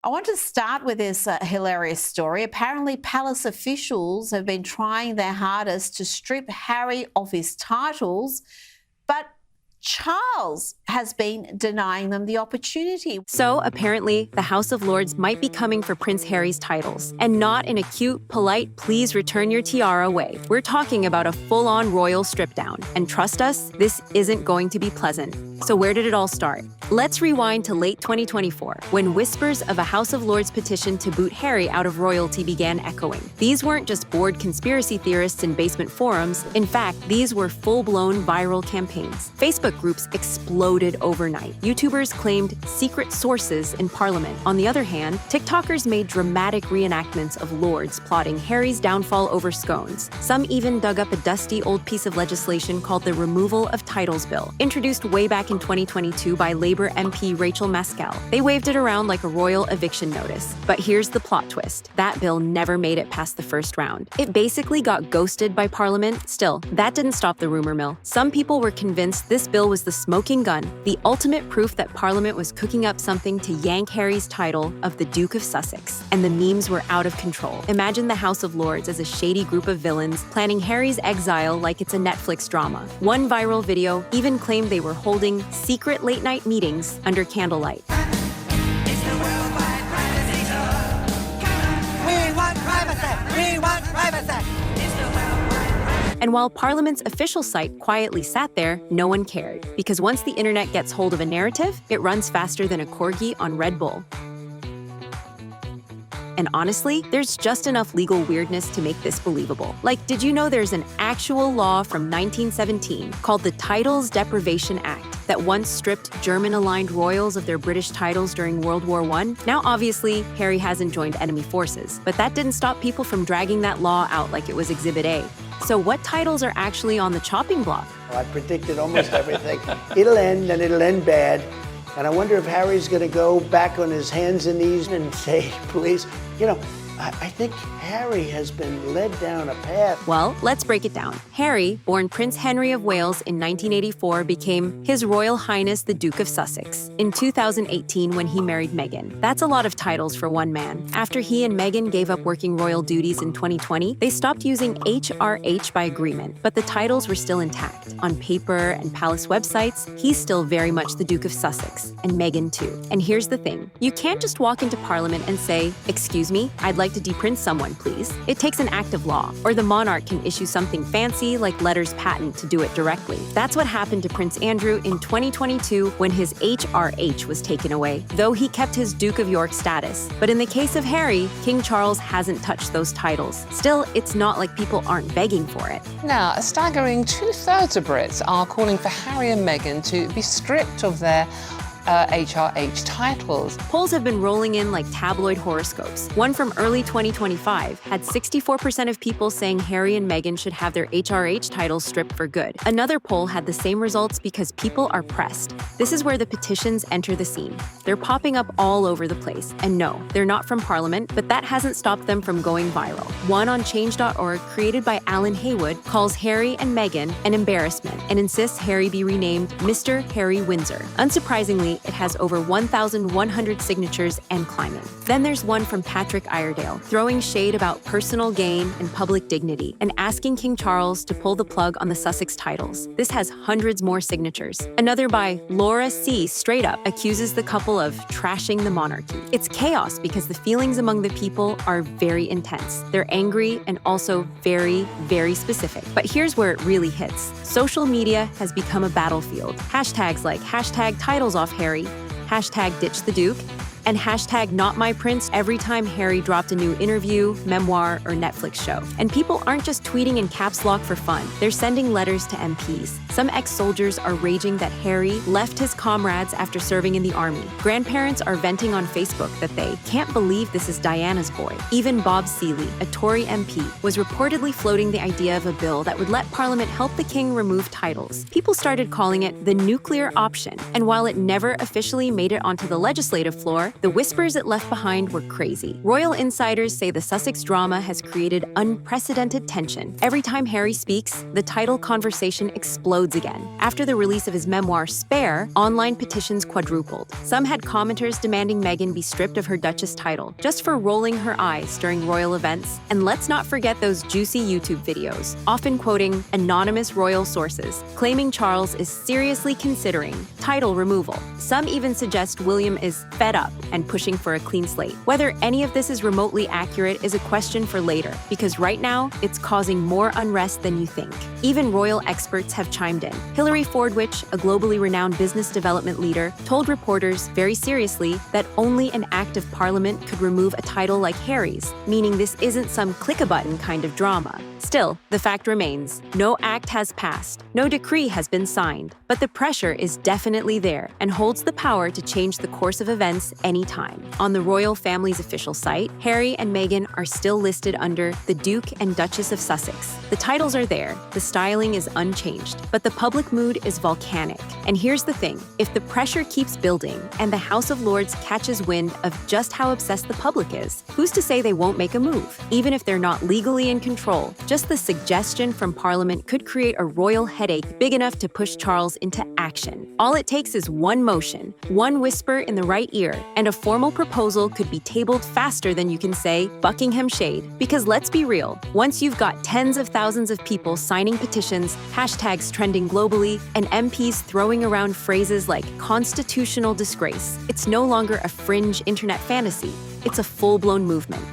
I want to start with this hilarious story. Apparently, palace officials have been trying their hardest to strip Harry of his titles, but Charles has been denying them the opportunity. So, apparently, the House of Lords might be coming for Prince Harry's titles, and not in a cute, polite, please return your tiara way. We're talking about a full-on royal strip-down. And trust us, this isn't going to be pleasant. So where did it all start? Let's rewind to late 2024, when whispers of a House of Lords petition to boot Harry out of royalty began echoing. These weren't just bored conspiracy theorists in basement forums. In fact, these were full-blown viral campaigns. Facebook groups exploded overnight. YouTubers claimed secret sources in Parliament. On the other hand, TikTokers made dramatic reenactments of lords plotting Harry's downfall over scones. Some even dug up a dusty old piece of legislation called the Removal of Titles Bill, introduced way back in 2022 by Labour MP Rachel Maskell. They waved it around like a royal eviction notice. But here's the plot twist. That bill never made it past the first round. It basically got ghosted by Parliament. Still, that didn't stop the rumor mill. Some people were convinced this bill was the smoking gun, the ultimate proof that Parliament was cooking up something to yank Harry's title of the Duke of Sussex. And the memes were out of control. Imagine the House of Lords as a shady group of villains planning Harry's exile like it's a Netflix drama. One viral video even claimed they were holding secret late-night meetings under candlelight. We want privacy! We want privacy! And while Parliament's official site quietly sat there, no one cared. Because once the internet gets hold of a narrative, it runs faster than a corgi on Red Bull. And honestly, there's just enough legal weirdness to make this believable. Like, did you know there's an actual law from 1917 called the Titles Deprivation Act that once stripped German-aligned royals of their British titles during World War I? Now, obviously, Harry hasn't joined enemy forces, but that didn't stop people from dragging that law out like it was Exhibit A. So what titles are actually on the chopping block? I predicted almost everything. It'll end, and it'll end bad. And I wonder if Harry's going to go back on his hands and knees and say, please, I think Harry has been led down a path. Well, let's break it down. Harry, born Prince Henry of Wales in 1984, became His Royal Highness the Duke of Sussex in 2018 when he married Meghan. That's a lot of titles for one man. After he and Meghan gave up working royal duties in 2020, they stopped using HRH by agreement, but the titles were still intact. On paper and palace websites, he's still very much the Duke of Sussex, and Meghan too. And here's the thing. You can't just walk into Parliament and say, "Excuse me, I'd like to deprince someone, please." It takes an act of law, or the monarch can issue something fancy like letters patent to do it directly. That's what happened to Prince Andrew in 2022 when his HRH was taken away, though he kept his Duke of York status. But in the case of Harry, King Charles hasn't touched those titles. Still, it's not like people aren't begging for it. Now, a staggering 2/3 of Brits are calling for Harry and Meghan to be stripped of their HRH titles. Polls have been rolling in like tabloid horoscopes. One from early 2025 had 64% of people saying Harry and Meghan should have their HRH titles stripped for good. Another poll had the same results because people are pressed. This is where the petitions enter the scene. They're popping up all over the place. And no, they're not from Parliament, but that hasn't stopped them from going viral. One on change.org, created by Alan Haywood, calls Harry and Meghan an embarrassment and insists Harry be renamed Mr. Harry Windsor. Unsurprisingly, it has over 1,100 signatures and climbing. Then there's one from Patrick Iredale, throwing shade about personal gain and public dignity, and asking King Charles to pull the plug on the Sussex titles. This has hundreds more signatures. Another by Laura C. straight up accuses the couple of trashing the monarchy. It's chaos because the feelings among the people are very intense. They're angry and also very, very specific. But here's where it really hits. Social media has become a battlefield. Hashtags like #TitlesOffHarry, #DitchTheDuke, and #NotMyPrince every time Harry dropped a new interview, memoir, or Netflix show. And people aren't just tweeting in caps lock for fun. They're sending letters to MPs. Some ex-soldiers are raging that Harry left his comrades after serving in the army. Grandparents are venting on Facebook that they can't believe this is Diana's boy. Even Bob Seeley, a Tory MP, was reportedly floating the idea of a bill that would let Parliament help the king remove titles. People started calling it the nuclear option. And while it never officially made it onto the legislative floor, The whispers it left behind were crazy. Royal insiders say the Sussex drama has created unprecedented tension. Every time Harry speaks, the title conversation explodes again. After the release of his memoir, Spare, online petitions quadrupled. Some had commenters demanding Meghan be stripped of her Duchess title, just for rolling her eyes during royal events. And let's not forget those juicy YouTube videos, often quoting anonymous royal sources, claiming Charles is seriously considering title removal. Some even suggest William is fed up and pushing for a clean slate. Whether any of this is remotely accurate is a question for later, because right now, it's causing more unrest than you think. Even royal experts have chimed in. Hilary Fordwich, a globally renowned business development leader, told reporters very seriously that only an act of parliament could remove a title like Harry's, meaning this isn't some click-a-button kind of drama. Still, the fact remains, no act has passed, no decree has been signed, but the pressure is definitely there and holds the power to change the course of events anytime. On the royal family's official site, Harry and Meghan are still listed under the Duke and Duchess of Sussex. The titles are there, the styling is unchanged, but the public mood is volcanic. And here's the thing, if the pressure keeps building and the House of Lords catches wind of just how obsessed the public is, who's to say they won't make a move? Even if they're not legally in control, just the suggestion from Parliament could create a royal headache big enough to push Charles into action. All it takes is one motion, one whisper in the right ear, and a formal proposal could be tabled faster than you can say Buckingham shade. Because let's be real, once you've got tens of thousands of people signing petitions, hashtags trending globally, and MPs throwing around phrases like constitutional disgrace, it's no longer a fringe internet fantasy, it's a full-blown movement.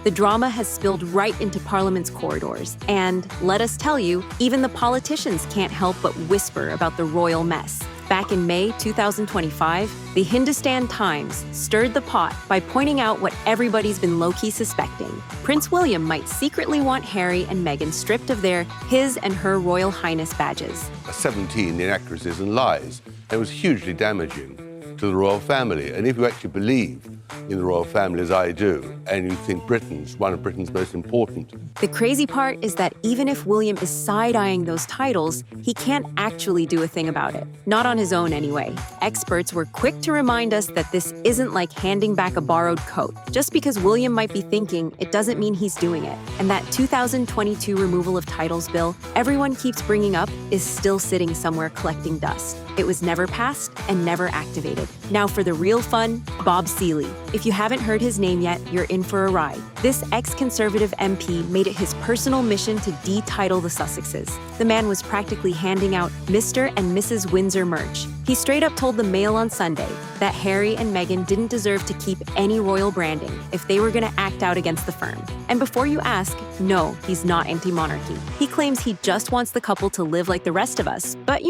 The drama has spilled right into Parliament's corridors, and let us tell you, even the politicians can't help but whisper about the royal mess. Back in May 2025, the Hindustan Times stirred the pot by pointing out what everybody's been low-key suspecting. Prince William might secretly want Harry and Meghan stripped of their his and her Royal Highness badges. 17 inaccuracies and lies. It was hugely damaging to the royal family. And if you actually believe in the royal family, as I do, and you think Britain's one of Britain's most important. The crazy part is that even if William is side-eyeing those titles, he can't actually do a thing about it. Not on his own, anyway. Experts were quick to remind us that this isn't like handing back a borrowed coat. Just because William might be thinking, it doesn't mean he's doing it. And that 2022 removal of titles bill everyone keeps bringing up is still sitting somewhere collecting dust. It was never passed and never activated. Now for the real fun, Bob Seeley. If you haven't heard his name yet, you're in for a ride. This ex-Conservative MP made it his personal mission to de-title the Sussexes. The man was practically handing out Mr. and Mrs. Windsor merch. He straight up told the Mail on Sunday that Harry and Meghan didn't deserve to keep any royal branding if they were going to act out against the firm. And before you ask, no, he's not anti-monarchy. He claims he just wants the couple to live like the rest of us, but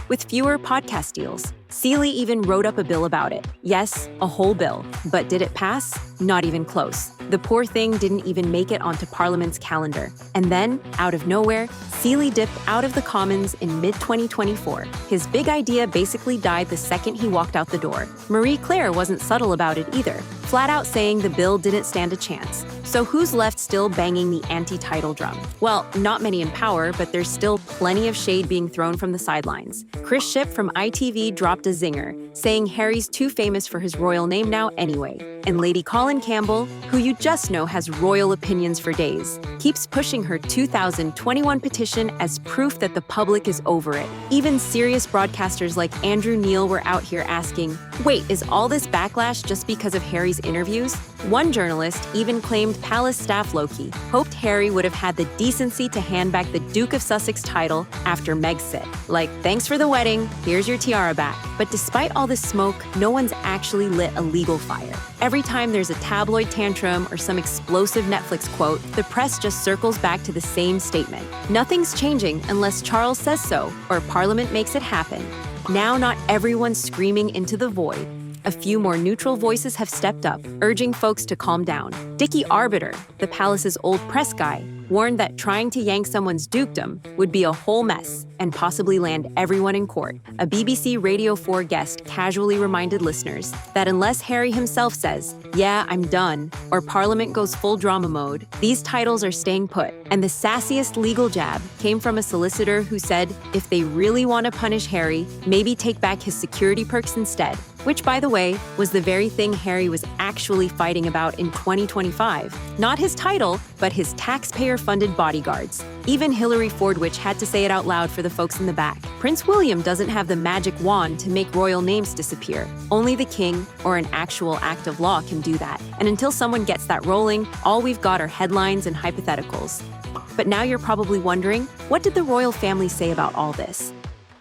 with fewer podcast deals. Seeley even wrote up a bill about it. Yes, a whole bill. But did it pass? Not even close. The poor thing didn't even make it onto Parliament's calendar. And then, out of nowhere, Seeley dipped out of the Commons in mid-2024. His big idea basically died the second he walked out the door. Marie Claire wasn't subtle about it either, flat out saying the bill didn't stand a chance. So who's left still banging the anti-title drum? Well, not many in power, but there's still plenty of shade being thrown from the sidelines. Chris Shipp from ITV dropped a zinger, saying Harry's too famous for his royal name now anyway. And Lady Colin Campbell, who you just know has royal opinions for days, keeps pushing her 2021 petition as proof that the public is over it. Even serious broadcasters like Andrew Neil were out here asking, wait, is all this backlash just because of Harry's interviews? One journalist even claimed palace staff low-key hoped Harry would have had the decency to hand back the Duke of Sussex title after Meg's sit. Like, thanks for the wedding, here's your tiara back. But despite all this smoke, no one's actually lit a legal fire. Every time there's a tabloid tantrum or some explosive Netflix quote, the press just circles back to the same statement. Nothing's changing unless Charles says so or Parliament makes it happen. Now not everyone's screaming into the void. A few more neutral voices have stepped up, urging folks to calm down. Dickie Arbiter, the palace's old press guy, warned that trying to yank someone's dukedom would be a whole mess. and possibly land everyone in court. A BBC Radio 4 guest casually reminded listeners that unless Harry himself says, "Yeah, I'm done," or Parliament goes full drama mode, these titles are staying put. And the sassiest legal jab came from a solicitor who said if they really want to punish Harry, maybe take back his security perks instead. Which, by the way, was the very thing Harry was actually fighting about in 2025. Not his title, but his taxpayer-funded bodyguards. Even Hillary Fordwich had to say it out loud for the folks in the back. Prince William doesn't have the magic wand to make royal names disappear. Only the king or an actual act of law can do that. And until someone gets that rolling, all we've got are headlines and hypotheticals. But now you're probably wondering, what did the royal family say about all this?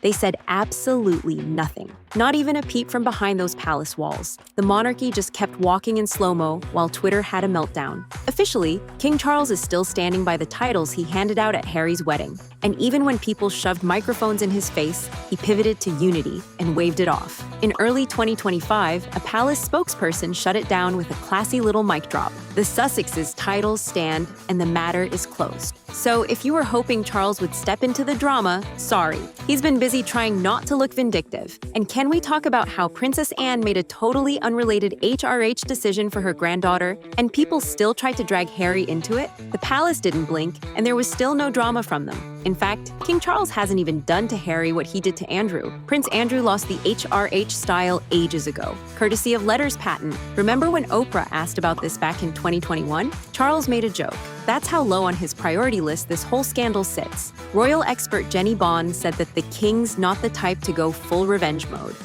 They said absolutely nothing. Not even a peep from behind those palace walls. The monarchy just kept walking in slow-mo while Twitter had a meltdown. Officially, King Charles is still standing by the titles he handed out at Harry's wedding. And even when people shoved microphones in his face, he pivoted to unity and waved it off. In early 2025, a palace spokesperson shut it down with a classy little mic drop. The Sussexes' titles stand and the matter is closed. So if you were hoping Charles would step into the drama, sorry. He's been busy trying not to look vindictive. And can we talk about how Princess Anne made a totally unrelated HRH decision for her granddaughter, and people still tried to drag Harry into it? The palace didn't blink, and there was still no drama from them. In fact, King Charles hasn't even done to Harry what he did to Andrew. Prince Andrew lost the HRH style ages ago, courtesy of letters patent. Remember when Oprah asked about this back in 2021? Charles made a joke. That's how low on his priority list this whole scandal sits. Royal expert Jenny Bond said that the king's not the type to go full revenge mode.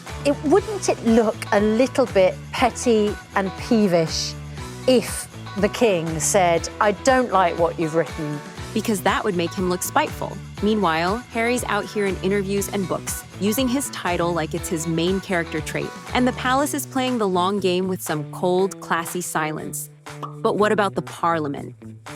Wouldn't it look a little bit petty and peevish if the king said, "I don't like what you've written"? Because that would make him look spiteful. Meanwhile, Harry's out here in interviews and books, using his title like it's his main character trait. And the palace is playing the long game with some cold, classy silence. But what about the Parliament?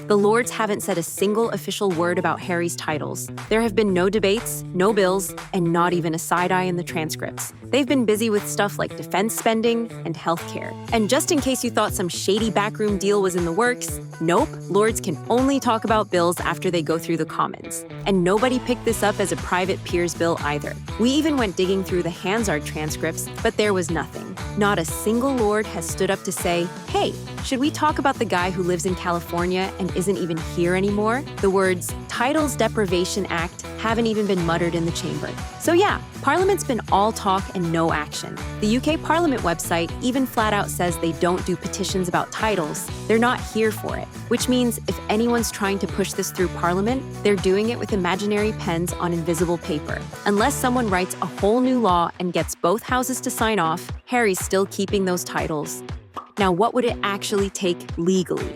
The Lords haven't said a single official word about Harry's titles. There have been no debates, no bills, and not even a side-eye in the transcripts. They've been busy with stuff like defense spending and healthcare. And just in case you thought some shady backroom deal was in the works, nope, Lords can only talk about bills after they go through the Commons. And nobody picked this up as a private peer's bill either. We even went digging through the Hansard transcripts, but there was nothing. Not a single Lord has stood up to say, "Hey, should we talk about the guy who lives in California and isn't even here anymore?" The words Titles Deprivation Act haven't even been muttered in the chamber. So yeah, Parliament's been all talk and no action. The UK Parliament website even flat out says they don't do petitions about titles. They're not here for it, which means if anyone's trying to push this through Parliament, they're doing it with imaginary pens on invisible paper. Unless someone writes a whole new law and gets both houses to sign off, Harry's still keeping those titles. Now, what would it actually take legally?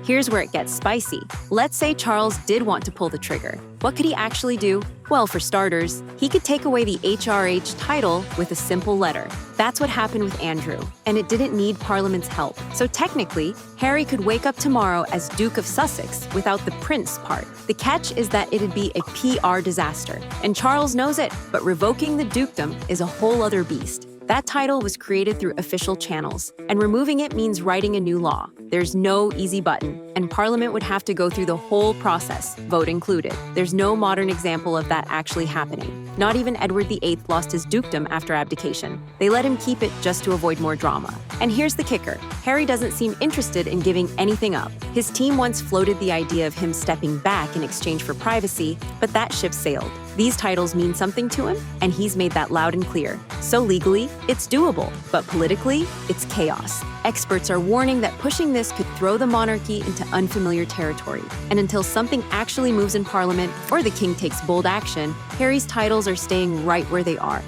Here's where it gets spicy. Let's say Charles did want to pull the trigger. What could he actually do? Well, for starters, he could take away the HRH title with a simple letter. That's what happened with Andrew, and it didn't need Parliament's help. So technically, Harry could wake up tomorrow as Duke of Sussex without the prince part. The catch is that it'd be a PR disaster, and Charles knows it, but revoking the dukedom is a whole other beast. That title was created through official channels, and removing it means writing a new law. There's no easy button, and Parliament would have to go through the whole process, vote included. There's no modern example of that actually happening. Not even Edward VIII lost his dukedom after abdication. They let him keep it just to avoid more drama. And here's the kicker. Harry doesn't seem interested in giving anything up. His team once floated the idea of him stepping back in exchange for privacy, but that ship sailed. These titles mean something to him, and he's made that loud and clear. So legally, it's doable, but politically, it's chaos. Experts are warning that pushing this could throw the monarchy into unfamiliar territory. And until something actually moves in Parliament or the king takes bold action, Harry's titles are staying right where they are.